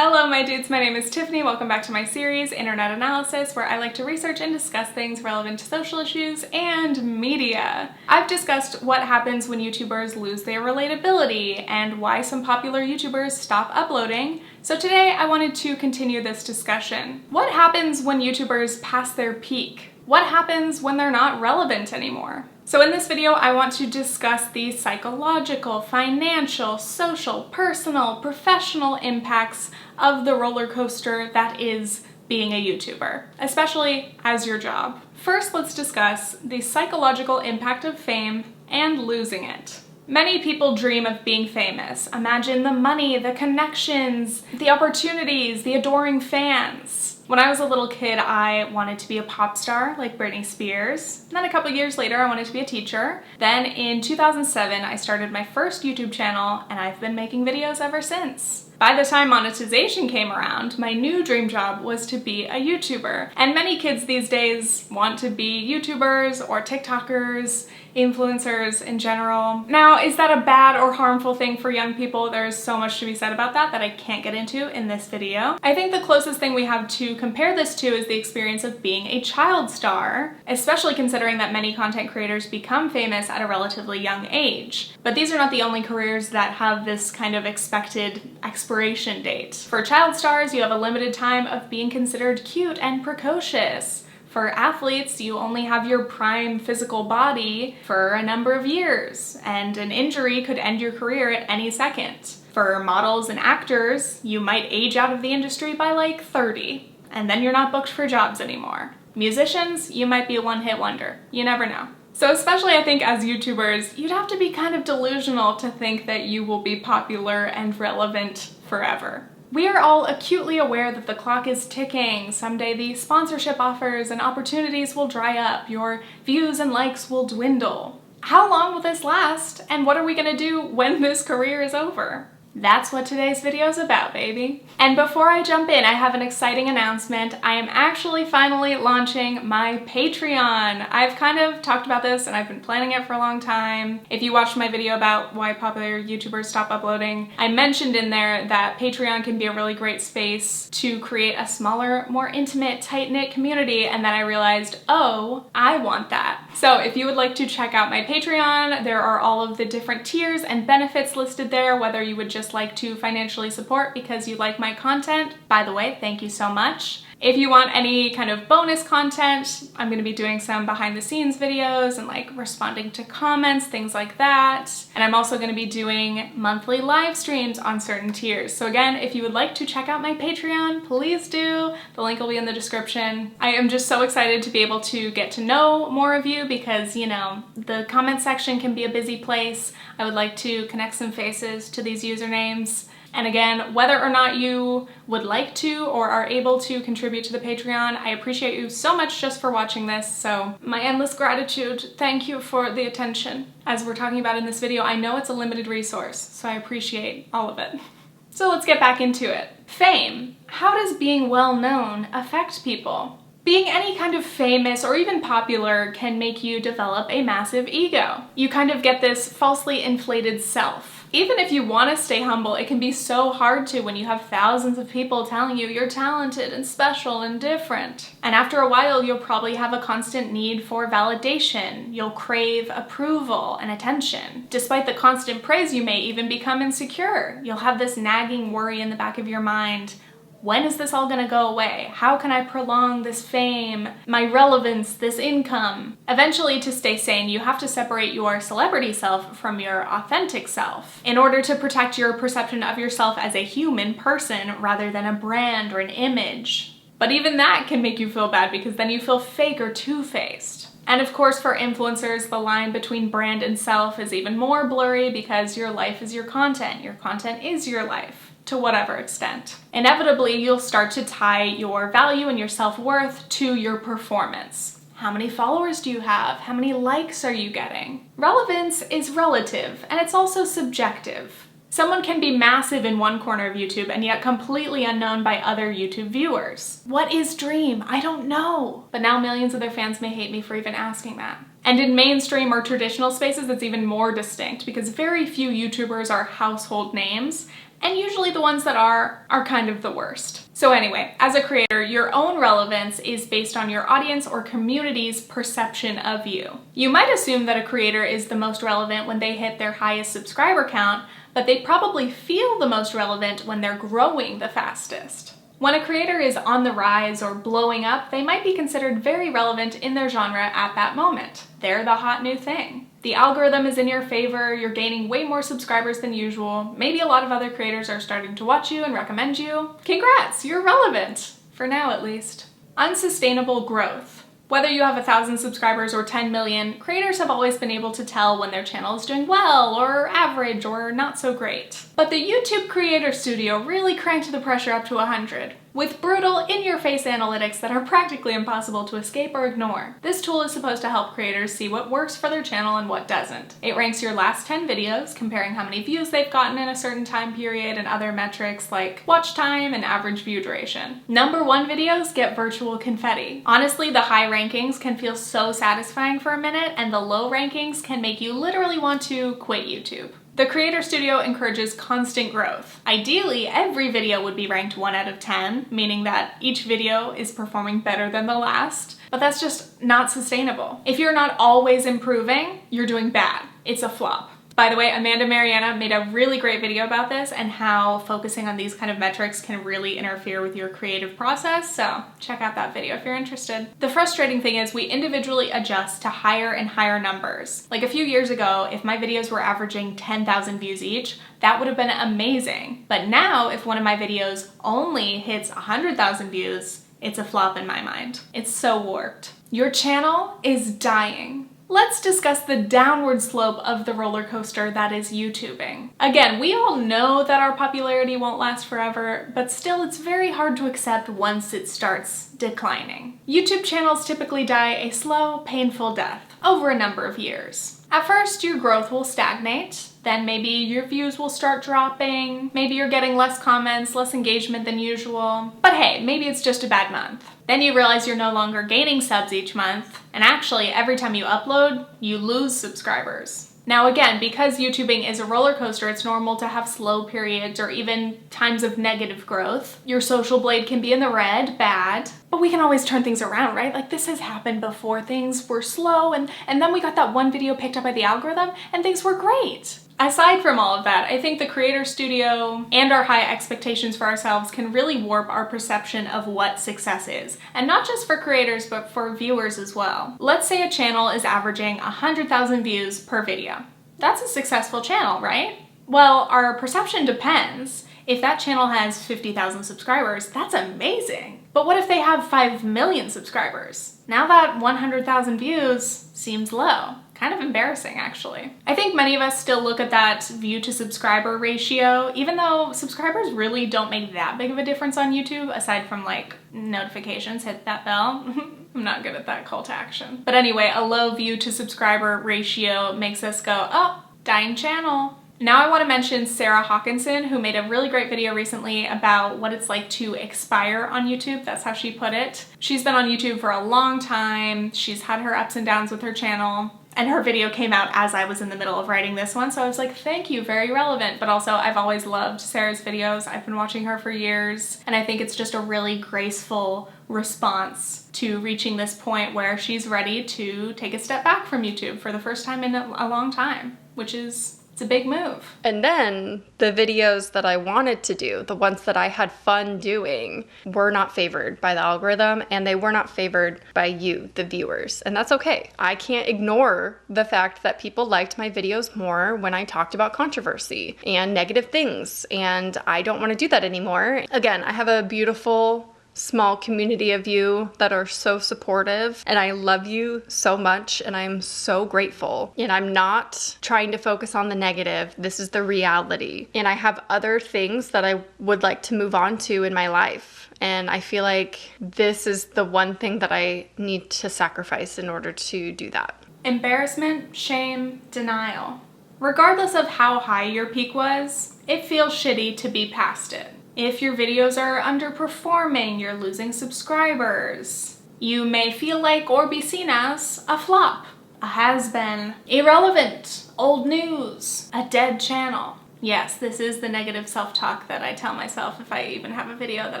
Hello my dudes, my name is Tiffany. Welcome back to my series, Internet Analysis, where I like to research and discuss things relevant to social issues and media. I've discussed what happens when YouTubers lose their relatability and why some popular YouTubers stop uploading. So today I wanted to continue this discussion. What happens when YouTubers pass their peak? What happens when they're not relevant anymore? So in this video, I want to discuss the psychological, financial, social, personal, professional impacts of the roller coaster that is being a YouTuber, especially as your job. First, let's discuss the psychological impact of fame and losing it. Many people dream of being famous. Imagine the money, the connections, the opportunities, the adoring fans. When I was a little kid, I wanted to be a pop star like Britney Spears. And then a couple years later, I wanted to be a teacher. Then in 2007, I started my first YouTube channel, and I've been making videos ever since. By the time monetization came around, my new dream job was to be a YouTuber. And many kids these days want to be YouTubers or TikTokers, influencers in general. Now, is that a bad or harmful thing for young people? There's so much to be said about that I can't get into in this video. I think the closest thing we have to compare this to is the experience of being a child star, especially considering that many content creators become famous at a relatively young age. But these are not the only careers that have this kind of expected expiration date. For child stars, you have a limited time of being considered cute and precocious. For athletes, you only have your prime physical body for a number of years, and an injury could end your career at any second. For models and actors, you might age out of the industry by like 30, and then you're not booked for jobs anymore. Musicians, you might be a one-hit wonder. You never know. So especially I think as YouTubers, you'd have to be kind of delusional to think that you will be popular and relevant forever. We are all acutely aware that the clock is ticking. Someday the sponsorship offers and opportunities will dry up. Your views and likes will dwindle. How long will this last? And what are we gonna do when this career is over? That's what today's video is about, baby. And before I jump in, I have an exciting announcement. I am actually finally launching my Patreon. I've kind of talked about this and I've been planning it for a long time. If you watched my video about why popular YouTubers stop uploading, I mentioned in there that Patreon can be a really great space to create a smaller, more intimate, tight-knit community, and then I realized, oh, I want that. So if you would like to check out my Patreon, there are all of the different tiers and benefits listed there, whether you would just like to financially support because you like my content. By the way, thank you so much. If you want any kind of bonus content, I'm gonna be doing some behind the scenes videos and like responding to comments, things like that. And I'm also gonna be doing monthly live streams on certain tiers. So again, if you would like to check out my Patreon, please do. The link will be in the description. I am just so excited to be able to get to know more of you because, you know, the comment section can be a busy place. I would like to connect some faces to these usernames. And again, whether or not you would like to or are able to contribute to the Patreon, I appreciate you so much just for watching this, so my endless gratitude. Thank you for the attention. As we're talking about in this video, I know it's a limited resource, so I appreciate all of it. So let's get back into it. Fame. How does being well known affect people? Being any kind of famous or even popular can make you develop a massive ego. You kind of get this falsely inflated self. Even if you want to stay humble, it can be so hard to when you have thousands of people telling you you're talented and special and different. And after a while, you'll probably have a constant need for validation. You'll crave approval and attention. Despite the constant praise, you may even become insecure. You'll have this nagging worry in the back of your mind. When is this all gonna go away? How can I prolong this fame, my relevance, this income? Eventually, to stay sane, you have to separate your celebrity self from your authentic self in order to protect your perception of yourself as a human person rather than a brand or an image. But even that can make you feel bad because then you feel fake or two-faced. And of course, for influencers, the line between brand and self is even more blurry because your life is your content. Your content is your life. To whatever extent. Inevitably, you'll start to tie your value and your self-worth to your performance. How many followers do you have? How many likes are you getting? Relevance is relative, and it's also subjective. Someone can be massive in one corner of YouTube and yet completely unknown by other YouTube viewers. What is dream? I don't know. But now millions of their fans may hate me for even asking that. And in mainstream or traditional spaces, it's even more distinct because very few YouTubers are household names, and usually the ones that are kind of the worst. So anyway, as a creator, your own relevance is based on your audience or community's perception of you. You might assume that a creator is the most relevant when they hit their highest subscriber count, but they probably feel the most relevant when they're growing the fastest. When a creator is on the rise or blowing up, they might be considered very relevant in their genre at that moment. They're the hot new thing. The algorithm is in your favor, you're gaining way more subscribers than usual, maybe a lot of other creators are starting to watch you and recommend you. Congrats, you're relevant! For now at least. Unsustainable growth. Whether you have 1,000 subscribers or 10 million, creators have always been able to tell when their channel is doing well, or average, or not so great. But the YouTube Creator Studio really cranked the pressure up to 100, with brutal, in-your-face analytics that are practically impossible to escape or ignore. This tool is supposed to help creators see what works for their channel and what doesn't. It ranks your last 10 videos, comparing how many views they've gotten in a certain time period and other metrics like watch time and average view duration. #1 videos get virtual confetti. Honestly, the high rankings can feel so satisfying for a minute, and the low rankings can make you literally want to quit YouTube. The Creator Studio encourages constant growth. Ideally, every video would be ranked 1 out of 10, meaning that each video is performing better than the last, but that's just not sustainable. If you're not always improving, you're doing bad. It's a flop. By the way, Amanda Mariana made a really great video about this and how focusing on these kind of metrics can really interfere with your creative process, so check out that video if you're interested. The frustrating thing is we individually adjust to higher and higher numbers. Like a few years ago, if my videos were averaging 10,000 views each, that would have been amazing. But now, if one of my videos only hits 100,000 views, it's a flop in my mind. It's so warped. Your channel is dying. Let's discuss the downward slope of the roller coaster that is YouTubing. Again, we all know that our popularity won't last forever, but still it's very hard to accept once it starts declining. YouTube channels typically die a slow, painful death over a number of years. At first, your growth will stagnate, then maybe your views will start dropping, maybe you're getting less comments, less engagement than usual, but hey, maybe it's just a bad month. Then you realize you're no longer gaining subs each month, and actually every time you upload, you lose subscribers. Now again, because YouTubing is a roller coaster, it's normal to have slow periods or even times of negative growth. Your social blade can be in the red, bad, but we can always turn things around, right? Like this has happened before. Things were slow and then we got that one video picked up by the algorithm and things were great. Aside from all of that, I think the Creator Studio and our high expectations for ourselves can really warp our perception of what success is. And not just for creators, but for viewers as well. Let's say a channel is averaging 100,000 views per video. That's a successful channel, right? Well, our perception depends. If that channel has 50,000 subscribers, that's amazing. But what if they have 5 million subscribers? Now that 100,000 views seems low. Kind of embarrassing, actually. I think many of us still look at that view to subscriber ratio, even though subscribers really don't make that big of a difference on YouTube, aside from like notifications, hit that bell. I'm not good at that call to action. But anyway, a low view to subscriber ratio makes us go, oh, dying channel. Now I want to mention Sarah Hawkinson, who made a really great video recently about what it's like to expire on YouTube. That's how she put it. She's been on YouTube for a long time. She's had her ups and downs with her channel. And her video came out as I was in the middle of writing this one, so I was like, thank you, very relevant. But also, I've always loved Sarah's videos. I've been watching her for years, and I think it's just a really graceful response to reaching this point where she's ready to take a step back from YouTube for the first time in a long time, which is it's a big move. And then the videos that I wanted to do, the ones that I had fun doing, were not favored by the algorithm and they were not favored by you, the viewers. And that's okay. I can't ignore the fact that people liked my videos more when I talked about controversy and negative things. And I don't want to do that anymore. Again, I have a beautiful small community of you that are so supportive, and I love you so much, and I'm so grateful. And I'm not trying to focus on the negative. This is the reality. And I have other things that I would like to move on to in my life. And I feel like this is the one thing that I need to sacrifice in order to do that. Embarrassment, shame, denial. Regardless of how high your peak was, it feels shitty to be past it. If your videos are underperforming, you're losing subscribers. You may feel like or be seen as a flop, a has-been, irrelevant, old news, a dead channel. Yes, this is the negative self-talk that I tell myself if I even have a video that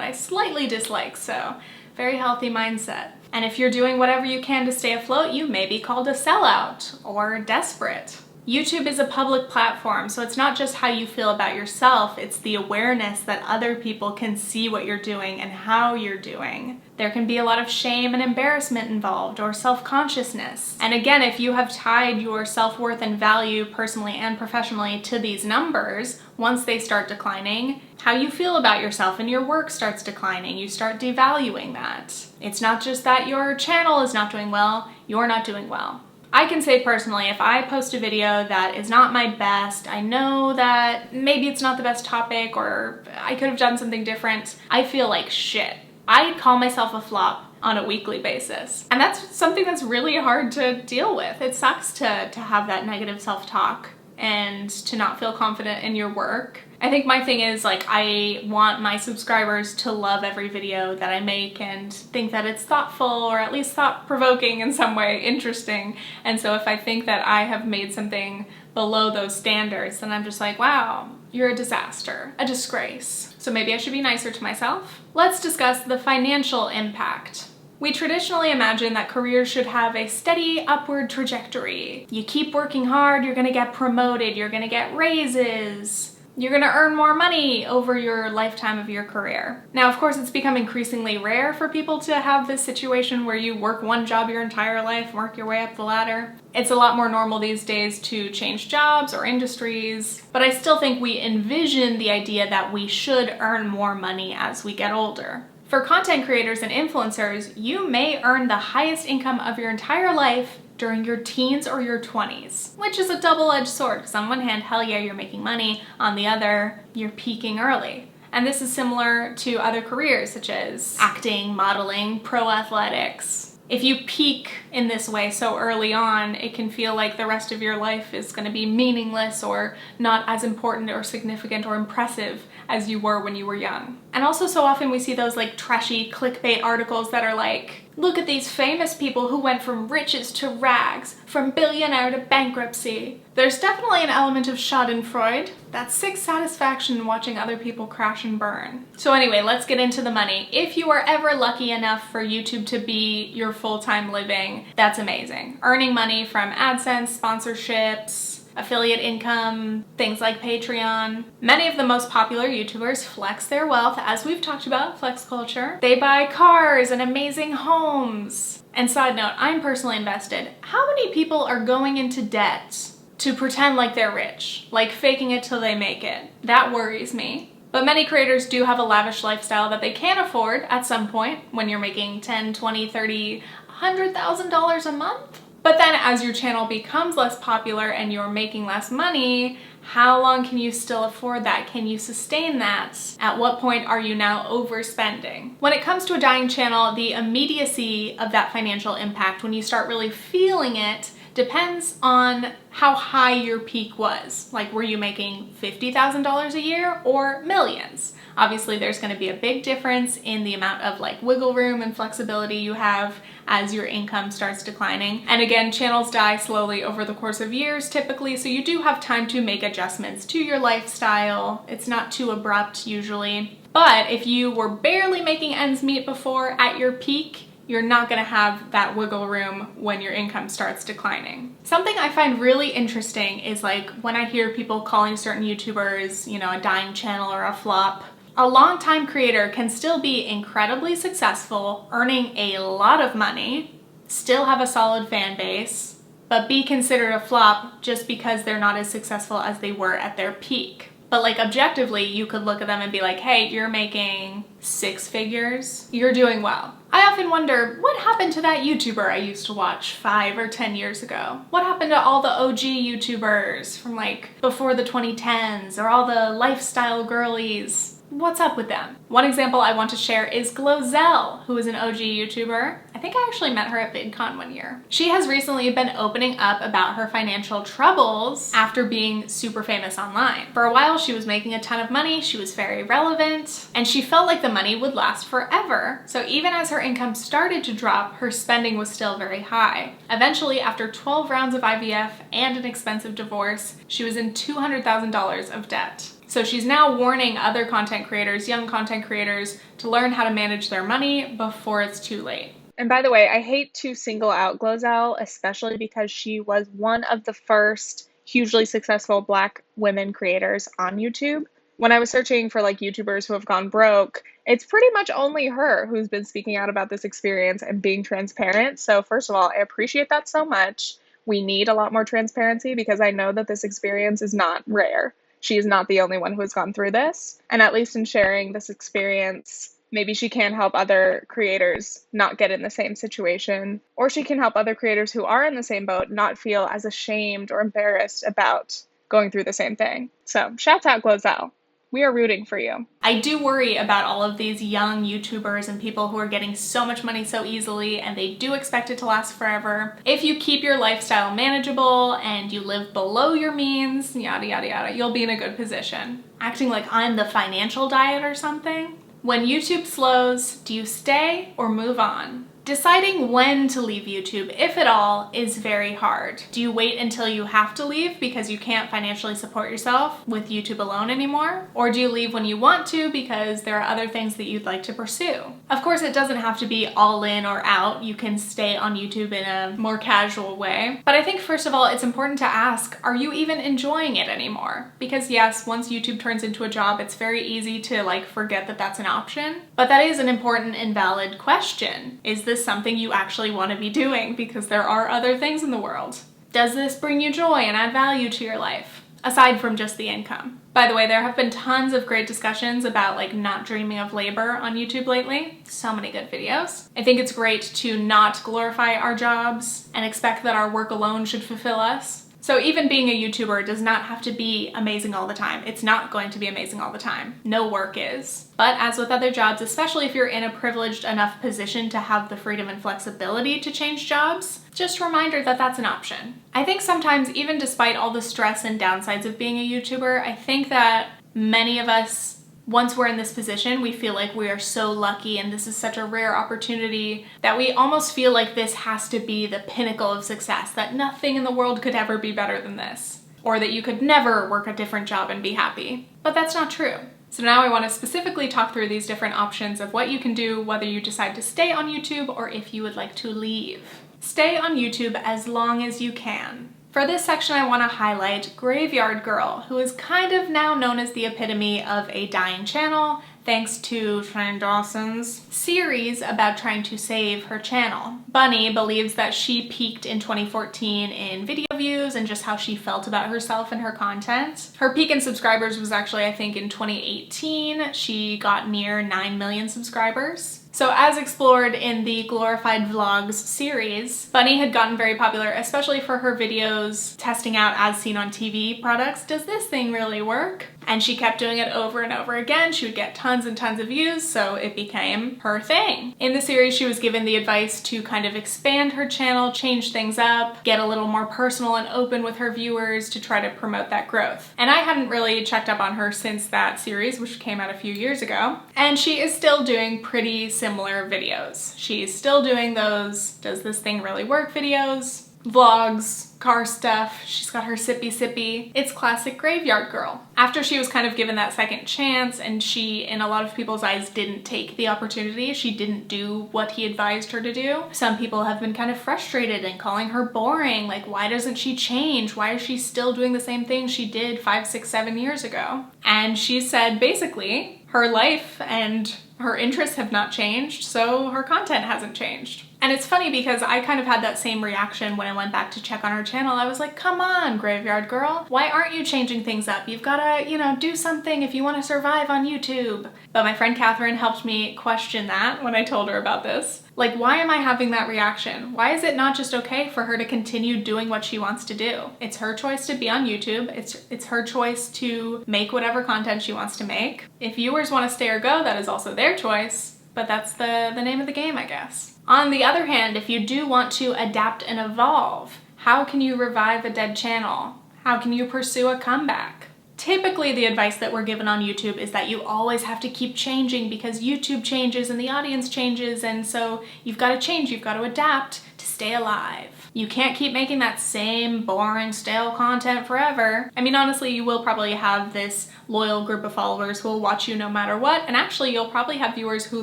I slightly dislike, so very healthy mindset. And if you're doing whatever you can to stay afloat, you may be called a sellout or desperate. YouTube is a public platform, so it's not just how you feel about yourself, it's the awareness that other people can see what you're doing and how you're doing. There can be a lot of shame and embarrassment involved, or self-consciousness. And again, if you have tied your self-worth and value personally and professionally to these numbers, once they start declining, how you feel about yourself and your work starts declining. You start devaluing that. It's not just that your channel is not doing well, you're not doing well. I can say personally, if I post a video that is not my best, I know that maybe it's not the best topic or I could have done something different, I feel like shit. I call myself a flop on a weekly basis. And that's something that's really hard to deal with. It sucks to have that negative self-talk and to not feel confident in your work. I think my thing is, like, I want my subscribers to love every video that I make and think that it's thoughtful or at least thought-provoking in some way, interesting. And so if I think that I have made something below those standards, then I'm just like, wow, you're a disaster, a disgrace. So maybe I should be nicer to myself. Let's discuss the financial impact. We traditionally imagine that careers should have a steady upward trajectory. You keep working hard, you're gonna get promoted, you're gonna get raises, you're gonna earn more money over your lifetime of your career. Now, of course, it's become increasingly rare for people to have this situation where you work one job your entire life, work your way up the ladder. It's a lot more normal these days to change jobs or industries, but I still think we envision the idea that we should earn more money as we get older. For content creators and influencers, you may earn the highest income of your entire life during your teens or your 20s, which is a double-edged sword, because on one hand, hell yeah, you're making money. On the other, you're peaking early. And this is similar to other careers such as acting, modeling, pro athletics. If you peak in this way so early on, it can feel like the rest of your life is going to be meaningless or not as important or significant or impressive as you were when you were young. And also so often we see those like trashy clickbait articles that are like, look at these famous people who went from riches to rags, from billionaire to bankruptcy. There's definitely an element of schadenfreude, that sick satisfaction watching other people crash and burn. So anyway, let's get into the money. If you are ever lucky enough for YouTube to be your full-time living, that's amazing. Earning money from AdSense, sponsorships, affiliate income, things like Patreon. Many of the most popular YouTubers flex their wealth, as we've talked about, flex culture. They buy cars and amazing homes. And side note, I'm personally invested. How many people are going into debt to pretend like they're rich, like faking it till they make it? That worries me. But many creators do have a lavish lifestyle that they can afford at some point when you're making $10, $20, $30, $100,000 a month. But then as your channel becomes less popular and you're making less money, how long can you still afford that? Can you sustain that? At what point are you now overspending? When it comes to a dying channel, the immediacy of that financial impact, when you start really feeling it, depends on how high your peak was. Like, were you making $50,000 a year or millions? Obviously, there's going to be a big difference in the amount of like wiggle room and flexibility you have as your income starts declining. And again, channels die slowly over the course of years typically, so you do have time to make adjustments to your lifestyle. It's not too abrupt usually. But if you were barely making ends meet before at your peak, you're not gonna have that wiggle room when your income starts declining. Something I find really interesting is like when I hear people calling certain YouTubers, you know, a dying channel or a flop. A longtime creator can still be incredibly successful, earning a lot of money, still have a solid fan base, but be considered a flop just because they're not as successful as they were at their peak. But like objectively, you could look at them and be like, hey, you're making 6 figures, you're doing well. I often wonder, what happened to that YouTuber I used to watch 5 or 10 years ago? What happened to all the OG YouTubers from like before the 2010s, or all the lifestyle girlies? What's up with them? One example I want to share is GloZell, who is an OG YouTuber. I think I actually met her at VidCon one year. She has recently been opening up about her financial troubles after being super famous online. For a while, she was making a ton of money, she was very relevant, and she felt like the money would last forever. So even as her income started to drop, her spending was still very high. Eventually, after 12 rounds of IVF and an expensive divorce, she was in $200,000 of debt. So she's now warning other content creators, young content creators, to learn how to manage their money before it's too late. And by the way, I hate to single out GloZell, especially because she was one of the first hugely successful Black women creators on YouTube. When I was searching for like YouTubers who have gone broke, it's pretty much only her who's been speaking out about this experience and being transparent. So first of all, I appreciate that so much. We need a lot more transparency because I know that this experience is not rare. She is not the only one who has gone through this. And at least in sharing this experience, maybe she can help other creators not get in the same situation, or she can help other creators who are in the same boat not feel as ashamed or embarrassed about going through the same thing. So shouts out GloZell. We are rooting for you. I do worry about all of these young YouTubers and people who are getting so much money so easily, and they do expect it to last forever. If you keep your lifestyle manageable and you live below your means, yada yada yada, you'll be in a good position. Acting like I'm the financial diet or something. When YouTube slows, do you stay or move on? Deciding when to leave YouTube, if at all, is very hard. Do you wait until you have to leave because you can't financially support yourself with YouTube alone anymore? Or do you leave when you want to because there are other things that you'd like to pursue? Of course, it doesn't have to be all in or out. You can stay on YouTube in a more casual way. But I think first of all, it's important to ask, are you even enjoying it anymore? Because yes, once YouTube turns into a job, it's very easy to like forget that that's an option. But that is an important and valid question. Is this something you actually want to be doing? Because there are other things in the world. Does this bring you joy and add value to your life, aside from just the income? By the way, there have been tons of great discussions about like not dreaming of labor on YouTube lately. So many good videos. I think it's great to not glorify our jobs and expect that our work alone should fulfill us. So even being a YouTuber does not have to be amazing all the time. It's not going to be amazing all the time. No work is. But as with other jobs, especially if you're in a privileged enough position to have the freedom and flexibility to change jobs, just a reminder that that's an option. I think sometimes, even despite all the stress and downsides of being a YouTuber, I think that many of us, once we're in this position, we feel like we are so lucky and this is such a rare opportunity that we almost feel like this has to be the pinnacle of success, that nothing in the world could ever be better than this, or that you could never work a different job and be happy. But that's not true. So now I want to specifically talk through these different options of what you can do, whether you decide to stay on YouTube or if you would like to leave. Stay on YouTube as long as you can. For this section, I want to highlight Graveyard Girl, who is kind of now known as the epitome of a dying channel, thanks to Shane Dawson's series about trying to save her channel. Bunny believes that she peaked in 2014 in video views and just how she felt about herself and her content. Her peak in subscribers was actually, I think, in 2018. She got near 9 million subscribers. So as explored in the Glorified Vlogs series, Bunny had gotten very popular, especially for her videos testing out as seen on TV products. Does this thing really work? And she kept doing it over and over again. She would get tons and tons of views, so it became her thing. In the series, she was given the advice to kind of expand her channel, change things up, get a little more personal and open with her viewers to try to promote that growth. And I hadn't really checked up on her since that series, which came out a few years ago. And she is still doing pretty similar videos. She's still doing those "does this thing really work" videos, vlogs, car stuff. She's got her sippy sippy. It's classic Graveyard Girl. After she was kind of given that second chance and she, in a lot of people's eyes, didn't take the opportunity, she didn't do what he advised her to do, some people have been kind of frustrated and calling her boring. Like, why doesn't she change? Why is she still doing the same thing she did 5, 6, 7 years ago? And she said basically her life and her interests have not changed, so her content hasn't changed. And it's funny because I kind of had that same reaction when I went back to check on her channel, I was like, come on, Graveyard Girl. Why aren't you changing things up? You've gotta, do something if you want to survive on YouTube. But my friend Catherine helped me question that when I told her about this. Like, why am I having that reaction? Why is it not just okay for her to continue doing what she wants to do? It's her choice to be on YouTube. It's her choice to make whatever content she wants to make. If viewers want to stay or go, that is also their choice, but that's the name of the game, I guess. On the other hand, if you do want to adapt and evolve, how can you revive a dead channel? How can you pursue a comeback? Typically, the advice that we're given on YouTube is that you always have to keep changing because YouTube changes and the audience changes, and so you've got to change, you've got to adapt to stay alive. You can't keep making that same boring, stale content forever. I mean, honestly, you will probably have this loyal group of followers who will watch you no matter what, and actually you'll probably have viewers who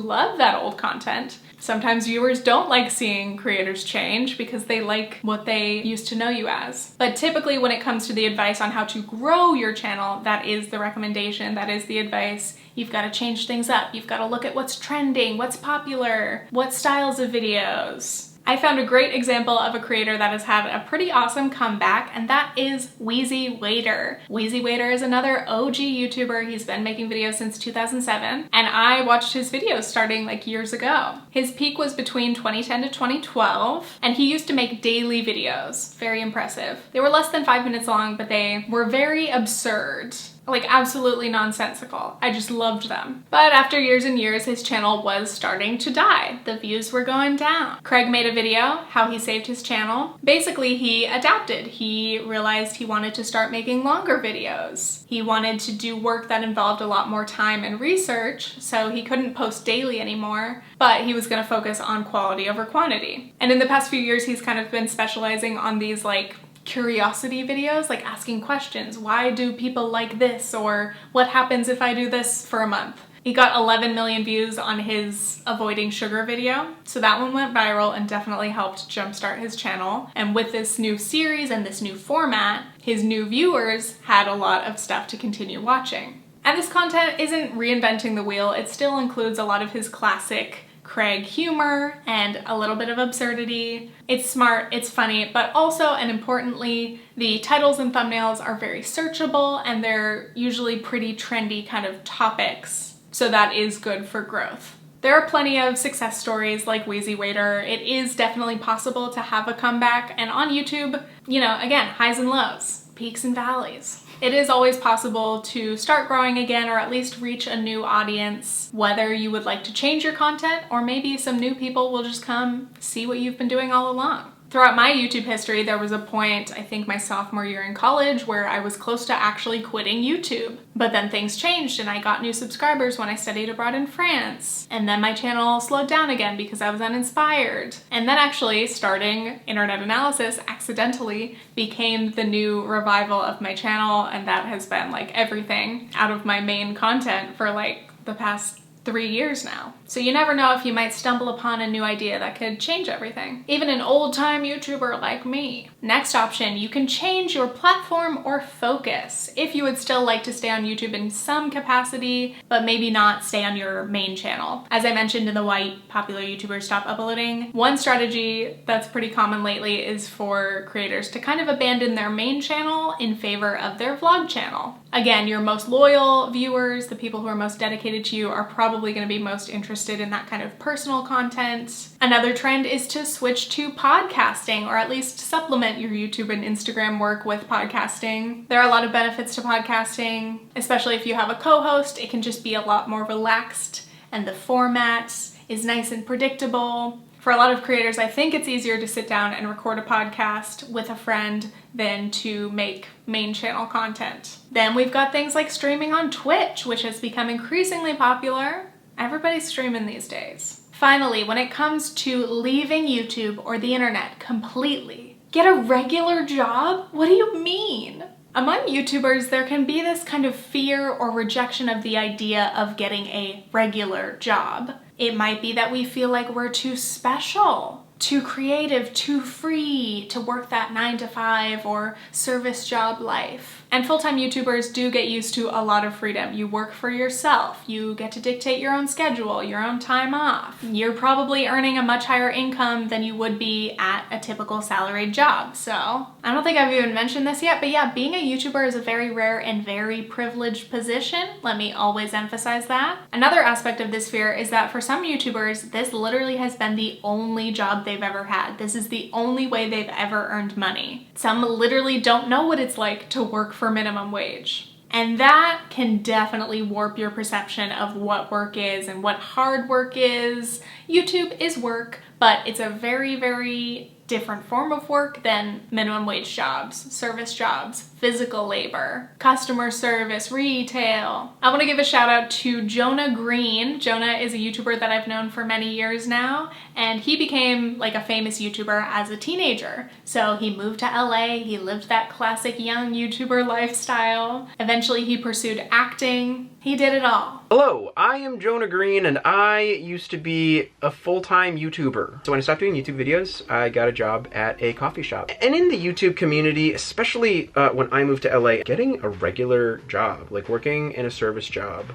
love that old content. Sometimes viewers don't like seeing creators change because they like what they used to know you as. But typically when it comes to the advice on how to grow your channel, that is the recommendation, that is the advice. You've got to change things up. You've got to look at what's trending, what's popular, what styles of videos. I found a great example of a creator that has had a pretty awesome comeback, and that is WheezyWaiter. WheezyWaiter is another OG YouTuber. He's been making videos since 2007, and I watched his videos starting like years ago. His peak was between 2010 to 2012, and he used to make daily videos. Very impressive. They were less than 5 minutes long, but they were very absurd. Like absolutely nonsensical. I just loved them. But after years and years, his channel was starting to die. The views were going down. Craig made a video how he saved his channel. Basically, he adapted. He realized he wanted to start making longer videos. He wanted to do work that involved a lot more time and research, so he couldn't post daily anymore, but he was gonna focus on quality over quantity. And in the past few years, he's kind of been specializing on these like curiosity videos, like asking questions. Why do people like this? Or what happens if I do this for a month? He got 11 million views on his avoiding sugar video, so that one went viral and definitely helped jumpstart his channel. And with this new series and this new format, his new viewers had a lot of stuff to continue watching. And this content isn't reinventing the wheel. It still includes a lot of his classic Craig humor and a little bit of absurdity. It's smart, it's funny, but also, and importantly, the titles and thumbnails are very searchable and they're usually pretty trendy kind of topics, so that is good for growth. There are plenty of success stories like WheezyWaiter. It is definitely possible to have a comeback, and on YouTube, again, highs and lows, peaks and valleys. It is always possible to start growing again, or at least reach a new audience, whether you would like to change your content or maybe some new people will just come see what you've been doing all along. Throughout my YouTube history, there was a point, I think my sophomore year in college, where I was close to actually quitting YouTube. But then things changed and I got new subscribers when I studied abroad in France. And then my channel slowed down again because I was uninspired. And then actually starting internet analysis accidentally became the new revival of my channel, and that has been like everything out of my main content for like the past 3 years now. So you never know if you might stumble upon a new idea that could change everything. Even an old-time YouTuber like me. Next option, you can change your platform or focus. If you would still like to stay on YouTube in some capacity, but maybe not stay on your main channel. As I mentioned in the Why Popular YouTubers Stop Uploading, one strategy that's pretty common lately is for creators to kind of abandon their main channel in favor of their vlog channel. Again, your most loyal viewers, the people who are most dedicated to you, are probably going to be most interested in that kind of personal content. Another trend is to switch to podcasting, or at least supplement your YouTube and Instagram work with podcasting. There are a lot of benefits to podcasting, especially if you have a co-host. It can just be a lot more relaxed, and the format is nice and predictable. For a lot of creators, I think it's easier to sit down and record a podcast with a friend than to make main channel content. Then we've got things like streaming on Twitch, which has become increasingly popular. Everybody's streaming these days. Finally, when it comes to leaving YouTube or the internet completely, get a regular job? What do you mean? Among YouTubers, there can be this kind of fear or rejection of the idea of getting a regular job. It might be that we feel like we're too special, too creative, too free to work that 9 to 5 or service job life. And full-time YouTubers do get used to a lot of freedom. You work for yourself, you get to dictate your own schedule, your own time off. You're probably earning a much higher income than you would be at a typical salaried job. So I don't think I've even mentioned this yet, but yeah, being a YouTuber is a very rare and very privileged position. Let me always emphasize that. Another aspect of this fear is that for some YouTubers, this literally has been the only job they've ever had. This is the only way they've ever earned money. Some literally don't know what it's like to work for minimum wage. And that can definitely warp your perception of what work is and what hard work is. YouTube is work, but it's a very, very different form of work than minimum wage jobs, service jobs, physical labor, customer service, retail. I want to give a shout out to Jonah Green. Jonah is a YouTuber that I've known for many years now, and he became like a famous YouTuber as a teenager. So he moved to LA, he lived that classic young YouTuber lifestyle. Eventually he pursued acting. He did it all. Hello, I am Jonah Green, and I used to be a full-time YouTuber. So when I stopped doing YouTube videos, I got a job at a coffee shop. And in the YouTube community, especially when I moved to LA, getting a regular job, like working in a service job,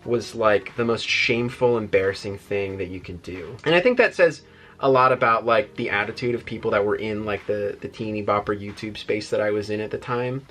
was like the most shameful, embarrassing thing that you can do. And I think that says a lot about like the attitude of people that were in like the teeny bopper YouTube space that I was in at the time.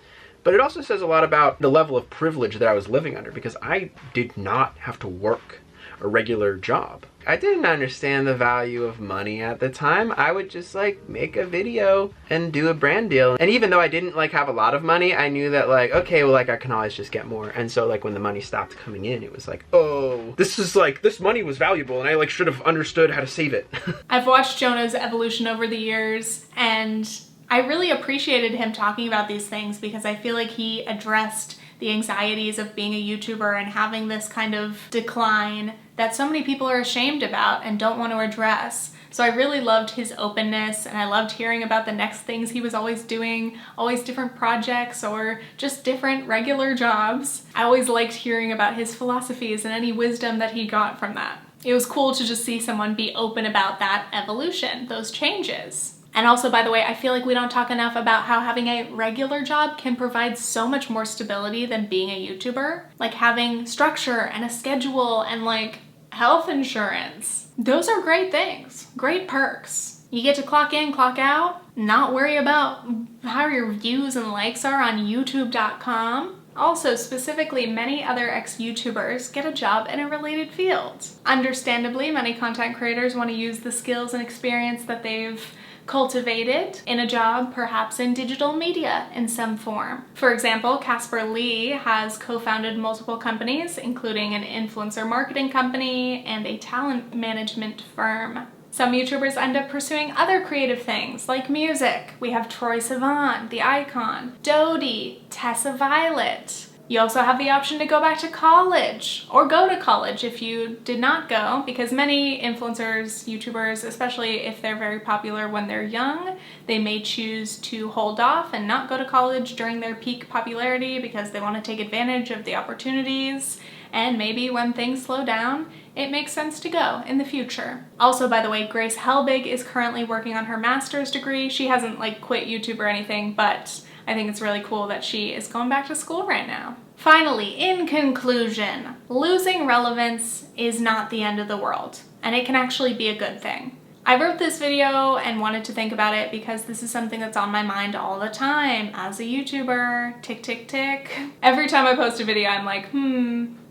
But it also says a lot about the level of privilege that I was living under, because I did not have to work a regular job. I didn't understand the value of money at the time. I would just like make a video and do a brand deal. And even though I didn't like have a lot of money, I knew that like, okay, well, like I can always just get more. And so like when the money stopped coming in, it was like, oh, this money was valuable and I like should have understood how to save it. I've watched Jonah's evolution over the years, and I really appreciated him talking about these things because I feel like he addressed the anxieties of being a YouTuber and having this kind of decline that so many people are ashamed about and don't want to address. So I really loved his openness, and I loved hearing about the next things he was always doing, always different projects or just different regular jobs. I always liked hearing about his philosophies and any wisdom that he got from that. It was cool to just see someone be open about that evolution, those changes. And also, by the way, I feel like we don't talk enough about how having a regular job can provide so much more stability than being a YouTuber. Like having structure and a schedule and like health insurance. Those are great things, great perks. You get to clock in, clock out, not worry about how your views and likes are on youtube.com. Also, specifically, many other ex-YouTubers get a job in a related field. Understandably, many content creators want to use the skills and experience that they've cultivated in a job, perhaps in digital media in some form. For example, Casper Lee has co-founded multiple companies, including an influencer marketing company and a talent management firm. Some YouTubers end up pursuing other creative things, like music. We have Troye Sivan, The Icon, Dodie, Tessa Violet. You also have the option to go back to college, or go to college if you did not go, because many influencers, YouTubers, especially if they're very popular when they're young, they may choose to hold off and not go to college during their peak popularity because they want to take advantage of the opportunities, and maybe when things slow down, it makes sense to go in the future. Also, by the way, Grace Helbig is currently working on her master's degree. She hasn't like quit YouTube or anything, but I think it's really cool that she is going back to school right now. Finally, in conclusion, losing relevance is not the end of the world, and it can actually be a good thing. I wrote this video and wanted to think about it because this is something that's on my mind all the time as a YouTuber. Tick, tick, tick. Every time I post a video, I'm like,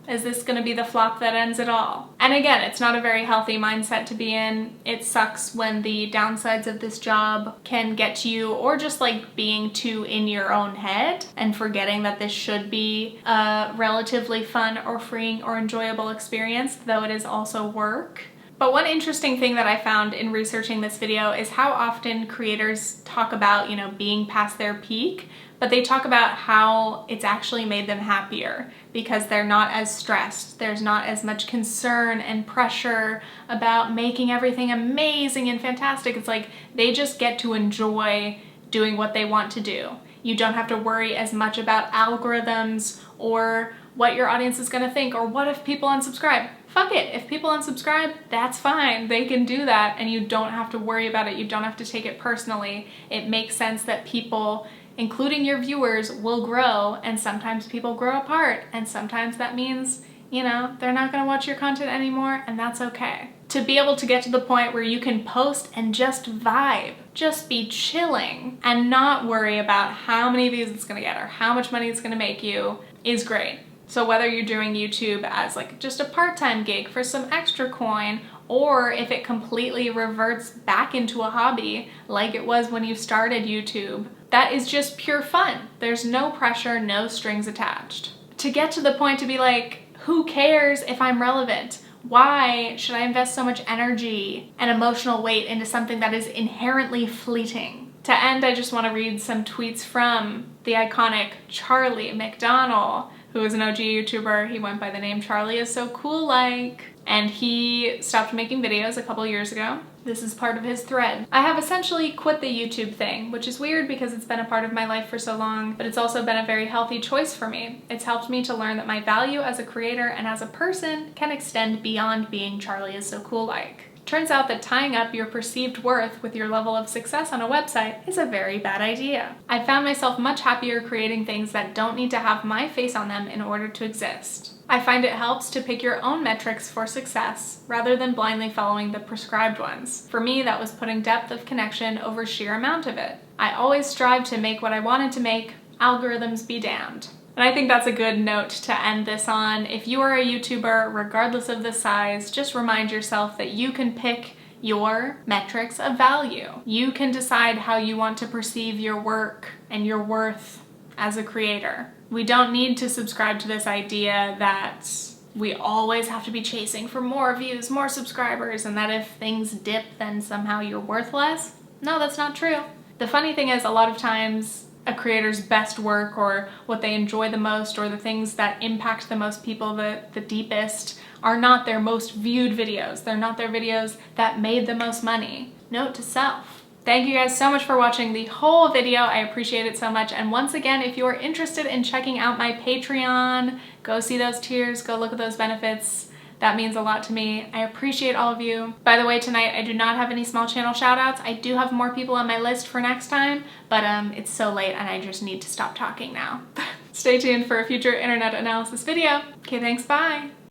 is this gonna be the flop that ends it all? And again, it's not a very healthy mindset to be in. It sucks when the downsides of this job can get to you, or just like being too in your own head and forgetting that this should be a relatively fun or freeing or enjoyable experience, though it is also work. But one interesting thing that I found in researching this video is how often creators talk about, being past their peak, but they talk about how it's actually made them happier because they're not as stressed. There's not as much concern and pressure about making everything amazing and fantastic. It's like they just get to enjoy doing what they want to do. You don't have to worry as much about algorithms or what your audience is gonna think, or what if people unsubscribe. Fuck it, if people unsubscribe, that's fine. They can do that and you don't have to worry about it. You don't have to take it personally. It makes sense that people including your viewers, will grow, and sometimes people grow apart, and sometimes that means, you know, they're not gonna watch your content anymore, and that's okay. To be able to get to the point where you can post and just vibe, just be chilling, and not worry about how many views it's gonna get or how much money it's gonna make you is great. So whether you're doing YouTube as like just a part-time gig for some extra coin, or if it completely reverts back into a hobby like it was when you started YouTube, that is just pure fun. There's no pressure, no strings attached. To get to the point to be like, who cares if I'm relevant? Why should I invest so much energy and emotional weight into something that is inherently fleeting? To end, I just want to read some tweets from the iconic Charlie McDonnell, who is an OG YouTuber. He went by the name charlieissocoollike, and he stopped making videos a couple years ago. This is part of his thread. I have essentially quit the YouTube thing, which is weird because it's been a part of my life for so long, but it's also been a very healthy choice for me. It's helped me to learn that my value as a creator and as a person can extend beyond being charlieissocoollike. Turns out that tying up your perceived worth with your level of success on a website is a very bad idea. I found myself much happier creating things that don't need to have my face on them in order to exist. I find it helps to pick your own metrics for success rather than blindly following the prescribed ones. For me, that was putting depth of connection over sheer amount of it. I always strive to make what I wanted to make, algorithms be damned. And I think that's a good note to end this on. If you are a YouTuber, regardless of the size, just remind yourself that you can pick your metrics of value. You can decide how you want to perceive your work and your worth as a creator. We don't need to subscribe to this idea that we always have to be chasing for more views, more subscribers, and that if things dip, then somehow you're worth less. No, that's not true. The funny thing is, a lot of times, a creator's best work or what they enjoy the most or the things that impact the most people the deepest are not their most viewed videos. They're not their videos that made the most money. Note to self. Thank you guys so much for watching the whole video. I appreciate it so much. And once again, if you're interested in checking out my Patreon, go see those tiers, go look at those benefits. That means a lot to me. I appreciate all of you. By the way, tonight I do not have any small channel shoutouts. I do have more people on my list for next time, but it's so late and I just need to stop talking now. Stay tuned for a future internet analysis video. Okay, thanks, bye.